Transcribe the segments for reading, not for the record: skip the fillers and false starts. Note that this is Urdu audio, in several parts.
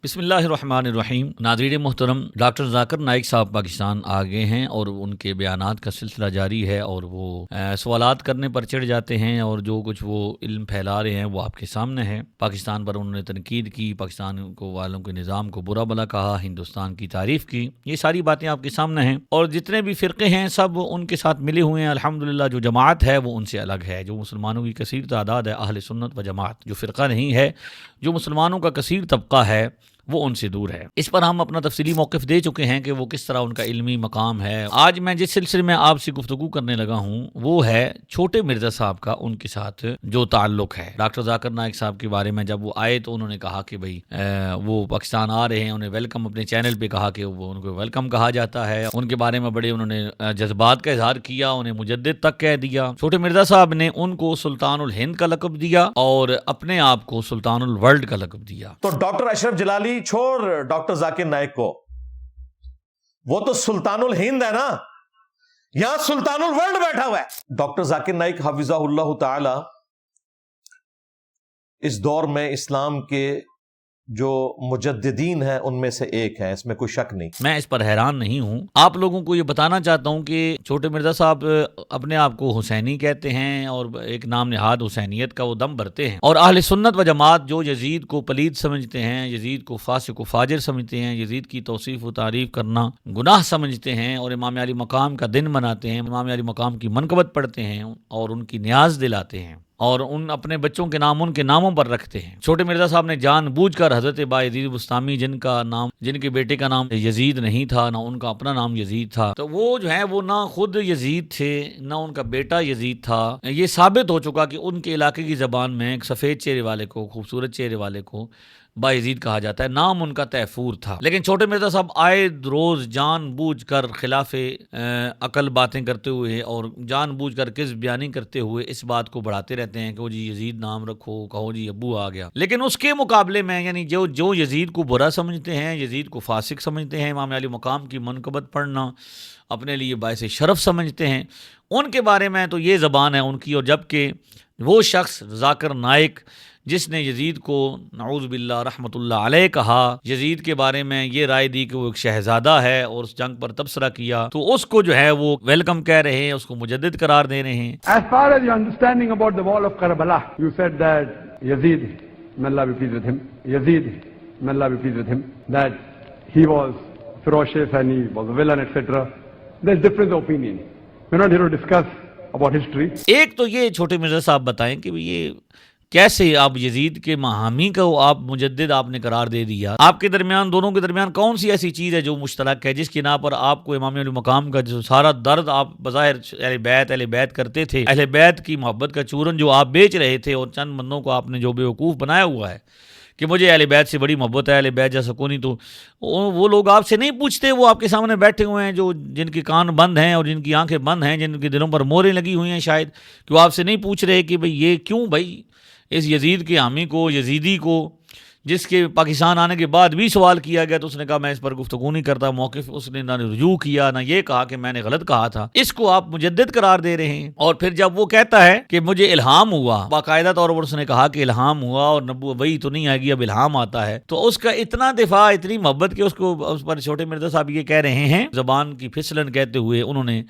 بسم اللہ الرحمن الرحیم۔ ناظرین محترم، ڈاکٹر ذاکر نائک صاحب پاکستان آ گئے ہیں اور ان کے بیانات کا سلسلہ جاری ہے اور وہ سوالات کرنے پر چڑھ جاتے ہیں اور جو کچھ وہ علم پھیلا رہے ہیں وہ آپ کے سامنے ہے۔ پاکستان پر انہوں نے تنقید کی، پاکستان کو والوں کے نظام کو برا بھلا کہا، ہندوستان کی تعریف کی، یہ ساری باتیں آپ کے سامنے ہیں۔ اور جتنے بھی فرقے ہیں سب ان کے ساتھ ملے ہوئے ہیں الحمدللہ۔ جو جماعت ہے وہ ان سے الگ ہے، جو مسلمانوں کی کثیر تعداد ہے اہل سنت و جماعت، جو فرقہ نہیں ہے، جو مسلمانوں کا کثیر طبقہ ہے، وہ ان سے دور ہے۔ اس پر ہم اپنا تفصیلی موقف دے چکے ہیں کہ وہ کس طرح ان کا علمی مقام ہے۔ آج میں جس سلسلے میں آپ سے گفتگو کرنے لگا ہوں وہ ہے چھوٹے مرزا صاحب کا ان کے ساتھ جو تعلق ہے۔ ڈاکٹر ذاکر نائک صاحب کے بارے میں جب وہ آئے تو انہوں نے کہا کہ بھائی وہ پاکستان آ رہے ہیں، انہیں ویلکم، اپنے چینل پہ کہا کہ وہ ان کو ویلکم کہا جاتا ہے۔ ان کے بارے میں بڑے انہوں نے جذبات کا اظہار کیا، انہیں مجدد تک کہہ دیا۔ چھوٹے مرزا صاحب نے ان کو سلطان الہند کا لقب دیا اور اپنے آپ کو سلطان الورلڈ کا لقب دیا۔ تو ڈاکٹر اشرف جلالی چھوڑ ڈاکٹر ذاکر نائک کو، وہ تو سلطان الہند ہے نا، یہاں سلطان الورلڈ بیٹھا ہوا ہے۔ ڈاکٹر ذاکر نائک حفظہ اللہ تعالی اس دور میں اسلام کے جو مجددین ہیں ان میں سے ایک ہے، اس میں کوئی شک نہیں۔ میں اس پر حیران نہیں ہوں۔ آپ لوگوں کو یہ بتانا چاہتا ہوں کہ چھوٹے مرزا صاحب اپنے آپ کو حسینی کہتے ہیں اور ایک نام نہاد حسینیت کا وہ دم بھرتے ہیں، اور اہل سنت و جماعت جو یزید کو پلید سمجھتے ہیں، یزید کو فاسق و فاجر سمجھتے ہیں، یزید کی توصیف و تعریف کرنا گناہ سمجھتے ہیں اور امام علی مقام کا دن مناتے ہیں، امام علی مقام کی منقبت پڑھتے ہیں اور ان کی نیاز دلاتے ہیں اور ان اپنے بچوں کے نام ان کے ناموں پر رکھتے ہیں۔ چھوٹے مرزا صاحب نے جان بوجھ کر حضرت بایزید بستامی جن کے بیٹے کا نام یزید نہیں تھا، نہ ان کا اپنا نام یزید تھا، تو وہ جو ہے وہ نہ خود یزید تھے نہ ان کا بیٹا یزید تھا۔ یہ ثابت ہو چکا کہ ان کے علاقے کی زبان میں ایک سفید چہرے والے کو، خوبصورت چہرے والے کو بایزید کہا جاتا ہے، نام ان کا تیفور تھا۔ لیکن چھوٹے مرزا صاحب آئے روز جان بوجھ کر خلاف عقل باتیں کرتے ہوئے اور جان بوجھ کر کذب بیانی کرتے ہوئے اس بات کو بڑھاتے رہتے ہیں کہ وہ جی یزید نام رکھو، کہو جی ابو آ گیا۔ لیکن اس کے مقابلے میں یعنی جو یزید کو برا سمجھتے ہیں، یزید کو فاسق سمجھتے ہیں، امام علی مقام کی منقبت پڑھنا اپنے لیے باعث شرف سمجھتے ہیں، ان کے بارے میں تو یہ زبان ہے ان کی۔ اور جبکہ وہ شخص ذاکر نائک جس نے یزید کو نعوذ باللہ رحمت اللہ علیہ کہا، یزید کے بارے میں یہ رائے دی کہ وہ ایک شہزادہ ہے اور اس جنگ پر تبصرہ کیا، تو اس کو جو ہے وہ ویلکم کہہ رہے ہیں، اس کو مجدد قرار دے رہے ہیں۔ As far as your understanding about the wall of Karbala, you said that Yazid, may Allah be pleased with him, Yazid, may Allah be pleased with him, that he was ferocious and he was a villain, etc. There's difference of opinion. We're not here to discuss about history. ایک تو یہ چھوٹے مرزا صاحب بتائیں کہ یہ کیسے آپ یزید کے محامی کو آپ مجدد آپ نے قرار دے دیا؟ آپ کے درمیان، دونوں کے درمیان کون سی ایسی چیز ہے جو مشترک ہے جس کی بنا پر آپ کو امام علی مقام کا جو سارا درد آپ بظاہر اہل بیت کرتے تھے، اہل بیت کی محبت کا چورن جو آپ بیچ رہے تھے اور چند بندوں کو آپ نے جو بیوقوف بنایا ہوا ہے کہ مجھے اہل بیت سے بڑی محبت ہے، اہل بیت جیسا کوئی نہیں، تو وہ لوگ آپ سے نہیں پوچھتے، وہ آپ کے سامنے بیٹھے ہوئے ہیں جو جن کے کان بند ہیں اور جن کی آنکھیں بند ہیں، جن کے دلوں پر موریں لگی ہوئی ہیں شاید، کہ وہ آپ سے نہیں پوچھ رہے کہ بھئی یہ کیوں، بھائی اس یزید کے حامی کو، یزیدی کو، جس کے پاکستان آنے کے بعد بھی سوال کیا گیا تو اس نے کہا میں اس پر گفتگو نہیں کرتا، موقف اس نے نہ رجوع کیا نہ یہ کہا کہ میں نے غلط کہا تھا، اس کو آپ مجدد قرار دے رہے ہیں۔ اور پھر جب وہ کہتا ہے کہ مجھے الہام ہوا، باقاعدہ طور پر اس نے کہا کہ الہام ہوا اور وہی تو نہیں آئے گی، اب الہام آتا ہے، تو اس کا اتنا دفاع، اتنی محبت کہ اس پر چھوٹے مرزا صاحب یہ کہہ رہے ہیں، زبان کی پھسلن کہتے ہوئے انہوں نے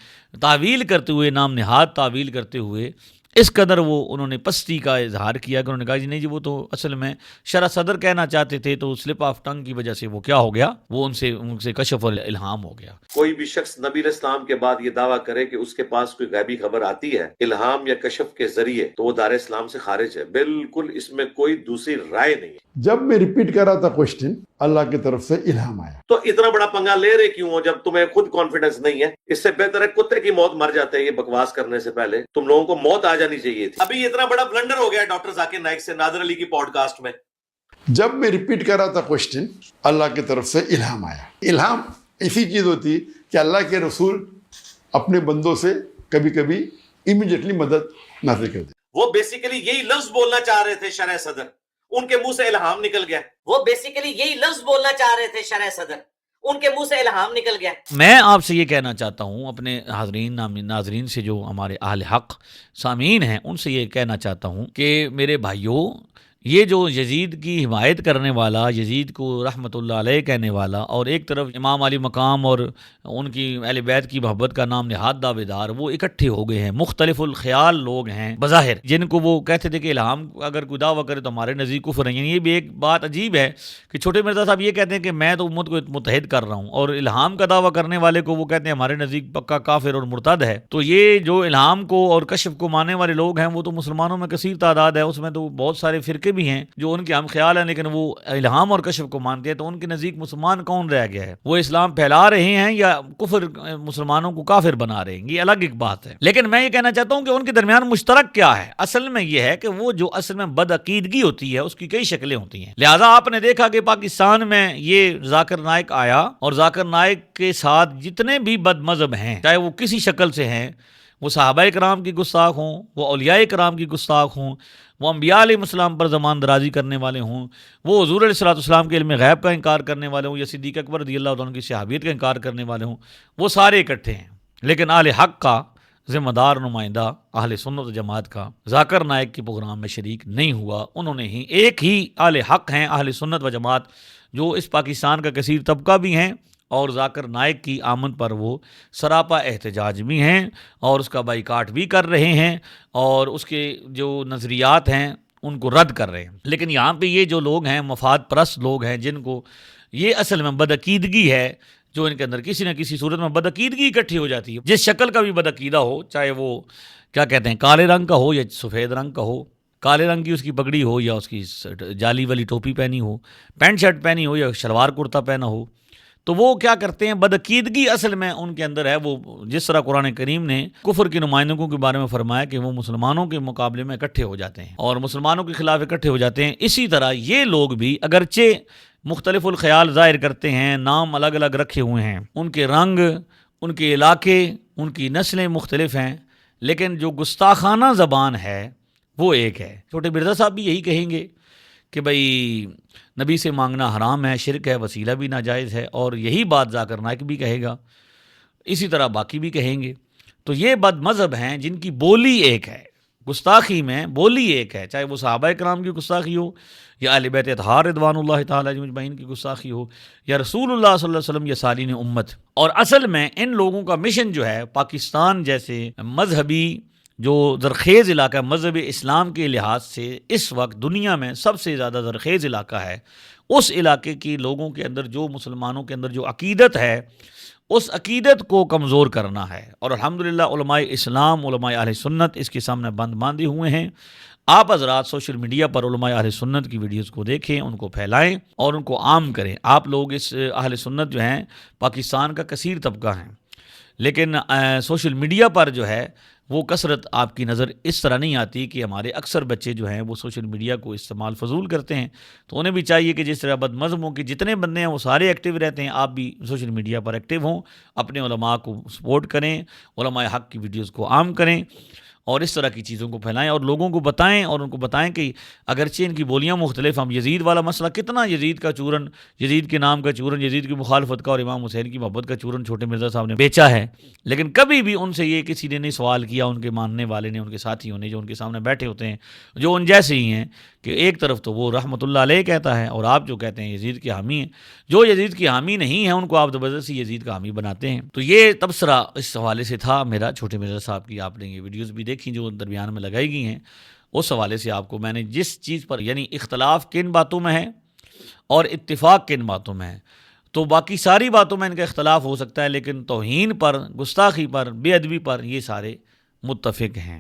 تعویل کرتے ہوئے، نام نہاد تعویل کرتے ہوئے اس قدر وہ انہوں نے پستی کا اظہار کیا کہ انہوں نے کہا جی نہیں جی وہ تو اصل میں شرح صدر کہنا چاہتے تھے، تو سلپ آف ٹنگ کی وجہ سے وہ کیا ہو گیا، وہ ان سے کشف اور الہام ہو گیا۔ کوئی بھی شخص نبی علیہ السلام کے بعد یہ دعویٰ کرے کہ اس کے پاس کوئی غیبی خبر آتی ہے الہام یا کشف کے ذریعے تو وہ دار اسلام سے خارج ہے، بالکل اس میں کوئی دوسری رائے نہیں ہے۔ جب میں ریپیٹ کر رہا تھا کوشچن، اللہ کی طرف سے الہام آیا۔ تو اتنا بڑا پنگا لے رہے کیوں ہو جب تمہیں خود کانفیڈنس نہیں ہے؟ اس سے بہتر ہے کتے کی موت مر جاتے ہیں یہ بکواس کرنے سے پہلے، تم لوگوں کو موت آ جانی چاہیے تھی۔ ابھی اتنا بڑا بلنڈر ہو گیا ڈاکٹر ذاکر نائک سے نادر علی کی پوڈ کاسٹ میں۔ جب میں ریپیٹ کر رہا تھا کوشچن، اللہ کی طرف سے الہام آیا۔ الہام ایسی چیز ہوتی کہ اللہ کے رسول اپنے بندوں سے کبھی کبھی امیڈیٹلی مدد نازل کر دے۔ وہ بیسیکلی یہی لفظ بولنا چاہ رہے تھے شرح صدر، ان کے منہ سے الہام نکل گیا۔ وہ بیسیکلی یہی لفظ بولنا چاہ رہے تھے شرح صدر، ان کے منہ سے الہام نکل گیا۔ میں آپ سے یہ کہنا چاہتا ہوں، اپنے ناظرین سے جو ہمارے اہل حق سامعین ہیں ان سے یہ کہنا چاہتا ہوں کہ میرے بھائیوں، یہ جو یزید کی حمایت کرنے والا، یزید کو رحمۃ اللہ علیہ کہنے والا، اور ایک طرف امام علی مقام اور ان کی اہل بیت کی محبت کا نام نہاد دعوے دار، وہ اکٹھے ہو گئے ہیں، مختلف الخیال لوگ ہیں بظاہر، جن کو وہ کہتے تھے کہ الہام اگر کوئی دعویٰ کرے تو ہمارے نزدیک کفر ہے۔ یعنی یہ بھی ایک بات عجیب ہے کہ چھوٹے مرزا صاحب یہ کہتے ہیں کہ میں تو امت کو متحد کر رہا ہوں، اور الہام کا دعویٰ کرنے والے کو وہ کہتے ہیں ہمارے نزدیک پکا کافر اور مرتد ہے۔ تو یہ جو الہام کو اور کشف کو ماننے والے لوگ ہیں وہ تو مسلمانوں میں کثیر تعداد ہے، اس میں تو بہت سارے فرقے بھی ہیں جو ان کے ہم خیال ہیں، لیکن وہ الہام اور کشف کو مانتے ہیں۔ تو ان کے نزدیک مسلمان کون رہ گیا ہے؟ وہ اسلام پھیلا رہے ہیں یا کفر مسلمانوں کو کافر بنا رہے ہیں؟ یہ الگ ایک بات ہے۔ لیکن میں یہ کہنا چاہتا ہوں کہ ان کے درمیان مشترک کیا ہے؟ اصل میں یہ ہے کہ وہ جو اصل میں بدعقیدگی ہوتی ہے اس کی کئی شکلیں ہوتی ہیں۔ لہٰذا آپ نے دیکھا کہ پاکستان میں یہ ذاکر نائک آیا، اور ذاکر نائک کے ساتھ جتنے بھی بد مذہب ہیں، چاہے وہ کسی شکل سے ہیں، وہ صحابہ کرام کی گستاخ ہوں، وہ اولیاء کرام کی گستاخ ہوں، وہ انبیاء علیہ السلام پر زمان درازی کرنے والے ہوں، وہ حضور علیہ السلام کے علم غیب کا انکار کرنے والے ہوں، یا صدیق اکبر رضی اللہ عنہ کی صحابیت کا انکار کرنے والے ہوں، وہ سارے اکٹھے ہیں۔ لیکن اہل حق کا ذمہ دار نمائندہ اہل سنت و جماعت کا ذاکر نائک کے پروگرام میں شریک نہیں ہوا۔ انہوں نے ہی ایک ہی اہل حق ہیں، اہل سنت و جماعت، جو اس پاکستان کا کثیر طبقہ بھی ہیں، اور ذاکر نائک کی آمد پر وہ سراپا احتجاج بھی ہیں، اور اس کا بائیکاٹ بھی کر رہے ہیں، اور اس کے جو نظریات ہیں ان کو رد کر رہے ہیں۔ لیکن یہاں پہ یہ جو لوگ ہیں، مفاد پرست لوگ ہیں، جن کو یہ اصل میں بدعقیدگی ہے، جو ان کے اندر کسی نہ کسی صورت میں بدعقیدگی اکٹھی ہو جاتی ہے، جس شکل کا بھی بدعقیدہ ہو، چاہے وہ کیا کہتے ہیں کالے رنگ کا ہو یا سفید رنگ کا ہو، کالے رنگ کی اس کی پگڑی ہو یا اس کی جالی والی ٹوپی پہنی ہو، پینٹ شرٹ پہنی ہو یا شلوار کرتا پہنا ہو، تو وہ کیا کرتے ہیں؟ بدعقیدگی اصل میں ان کے اندر ہے۔ وہ جس طرح قرآن کریم نے کفر کے نمائندوں کے بارے میں فرمایا کہ وہ مسلمانوں کے مقابلے میں اکٹھے ہو جاتے ہیں اور مسلمانوں کے خلاف اکٹھے ہو جاتے ہیں، اسی طرح یہ لوگ بھی اگرچہ مختلف الخیال ظاہر کرتے ہیں، نام الگ الگ رکھے ہوئے ہیں، ان کے رنگ، ان کے علاقے، ان کی نسلیں مختلف ہیں، لیکن جو گستاخانہ زبان ہے وہ ایک ہے۔ چھوٹے مرزا صاحب بھی یہی کہیں گے کہ بھئی نبی سے مانگنا حرام ہے، شرک ہے، وسیلہ بھی ناجائز ہے، اور یہی بات ذاکر نائک بھی کہے گا، اسی طرح باقی بھی کہیں گے۔ تو یہ بد مذہب ہیں جن کی بولی ایک ہے، گستاخی میں بولی ایک ہے، چاہے وہ صحابہ کرام کی گستاخی ہو یا اہل بیت اطہار رضوان اللہ تعالی علیہم اجمعین کی گستاخی ہو، یا رسول اللہ صلی اللہ علیہ وسلم یا سالین امت۔ اور اصل میں ان لوگوں کا مشن جو ہے پاکستان جیسے مذہبی جو زرخیز علاقہ مذہب اسلام کے لحاظ سے اس وقت دنیا میں سب سے زیادہ زرخیز علاقہ ہے، اس علاقے کی لوگوں کے اندر جو مسلمانوں کے اندر جو عقیدت ہے، اس عقیدت کو کمزور کرنا ہے۔ اور الحمدللہ علماء اسلام، علماء اہل سنت اس کے سامنے بند باندھے ہوئے ہیں۔ آپ حضرات سوشل میڈیا پر علماء اہل سنت کی ویڈیوز کو دیکھیں، ان کو پھیلائیں اور ان کو عام کریں۔ آپ لوگ اس اہل سنت جو ہیں پاکستان کا کثیر طبقہ ہیں، لیکن سوشل میڈیا پر جو ہے وہ کثرت آپ کی نظر اس طرح نہیں آتی کہ ہمارے اکثر بچے جو ہیں وہ سوشل میڈیا کو استعمال فضول کرتے ہیں۔ تو انہیں بھی چاہیے کہ جس طرح بد مذہبوں کے جتنے بندے ہیں وہ سارے ایکٹیو رہتے ہیں، آپ بھی سوشل میڈیا پر ایکٹیو ہوں، اپنے علماء کو سپورٹ کریں، علماء حق کی ویڈیوز کو عام کریں، اور اس طرح کی چیزوں کو پھیلائیں اور لوگوں کو بتائیں، اور ان کو بتائیں کہ اگرچہ ان کی بولیاں مختلف، ہم یزید والا مسئلہ کتنا، یزید کا چورن، یزید کے نام کا چورن، یزید کی مخالفت کا اور امام حسین کی محبت کا چورن چھوٹے مرزا صاحب نے بیچا ہے، لیکن کبھی بھی ان سے یہ کسی نے نہیں سوال کیا، ان کے ماننے والے نے، ان کے ساتھیوں نے، جو ان کے سامنے بیٹھے ہوتے ہیں، جو ان جیسے ہی ہیں، کہ ایک طرف تو وہ رحمۃ اللہ علیہ کہتا ہے اور آپ جو کہتے ہیں یزید کے حامی ہیں، جو یزید کی حامی نہیں ہیں ان کو آپ زبردستی یزید کا حامی بناتے ہیں۔ تو یہ تبصرہ اس حوالے سے تھا میرا چھوٹے مرزا صاحب کی۔ آپ نے یہ ویڈیوز بھی دیکھی جو درمیان میں لگائی گئی ہیں، اس حوالے سے آپ کو میں نے جس چیز پر، یعنی اختلاف کن باتوں میں ہے اور اتفاق کن باتوں میں ہے، تو باقی ساری باتوں میں ان کا اختلاف ہو سکتا ہے، لیکن توہین پر، گستاخی پر، بے ادبی پر یہ سارے متفق ہیں۔